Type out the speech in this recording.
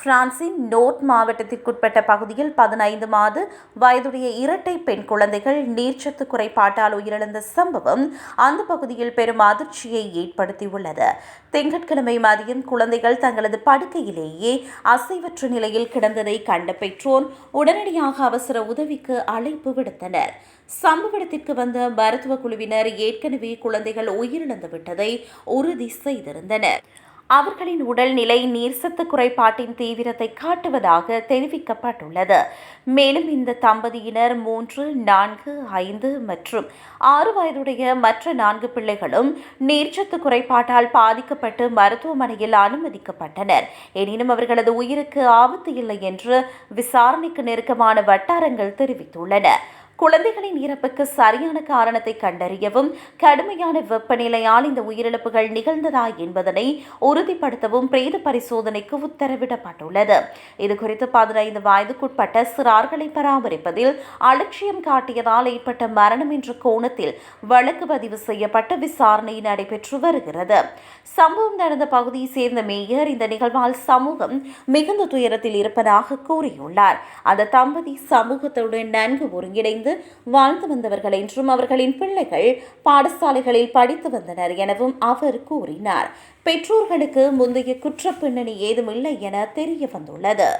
பிரான்சின் நோர்த் மாவட்டத்திற்குட்பட்ட பகுதியில் 15 மாத வயதுடைய இரட்டை பெண் குழந்தைகள் நீர்ச்சத்து குறைபாட்டால் உயிரிழந்த சம்பவம் அந்த பகுதியில் பெரும் அதிர்ச்சியை ஏற்படுத்தியுள்ளது. திங்கட்கிழமை மதியம் குழந்தைகள் தங்களது படுக்கையிலேயே அசைவற்ற நிலையில் கிடந்ததை கண்ட பெற்றோர் உடனடியாக அவசர உதவிக்கு அழைப்பு விடுத்தனர். சம்பவ இடத்திற்கு வந்த மருத்துவ குழுவினர் ஏற்கனவே குழந்தைகள் உயிரிழந்து விட்டதை உறுதி செய்திருந்தனர். அவர்களின் உடல்நிலை நீர்சத்து குறைபாட்டின் தீவிரத்தை காட்டுவதாக தெரிவிக்கப்பட்டுள்ளது. மேலும் இந்த தம்பதியினர் 3, 4, 5 மற்றும் 6 வயதுடைய மற்ற 4 பிள்ளைகளும் நீர்ச்சத்து குறைபாட்டால் பாதிக்கப்பட்டு மருத்துவமனையில் அனுமதிக்கப்பட்டனர். எனினும் அவர்களது உயிருக்கு ஆபத்து இல்லை என்று விசாரணைக்கு நெருக்கமான வட்டாரங்கள் தெரிவித்துள்ளன. குழந்தைகளின் இறப்புக்கு சரியான காரணத்தை கண்டறியவும் கடுமையான வெப்பநிலையால் இந்த உயிரிழப்புகள் நிகழ்ந்ததா என்பதனை உறுதிப்படுத்தவும் பிரேத பரிசோதனைக்கு உத்தரவிடப்பட்டுள்ளது. இதுகுறித்து 15 வயதுக்குட்பட்ட சிறார்களை பராமரிப்பதில் அலட்சியம் காட்டியதால் ஏற்பட்ட மரணம் என்ற கோணத்தில் வழக்கு பதிவு செய்யப்பட்டு விசாரணை நடைபெற்று வருகிறது. சம்பவம் நடந்த பகுதியை சேர்ந்த மேயர் இந்த நிகழ்வால் சமூகம் மிகுந்த துயரத்தில் இருப்பதாக கூறியுள்ளார். அந்த தம்பதி சமூகத்துடன் நன்கு ஒருங்கிணைந்து வாழ்ந்து வந்தவர்கள் என்றும் அவர்களின் பிள்ளைகள் பாடசாலைகளில் படித்து வந்தனர் எனவும் அவர் கூறினார். பெற்றோர்களுக்கு முந்தைய குற்றப்பின்னணி ஏதுமில்லை என தெரிய வந்துள்ளது.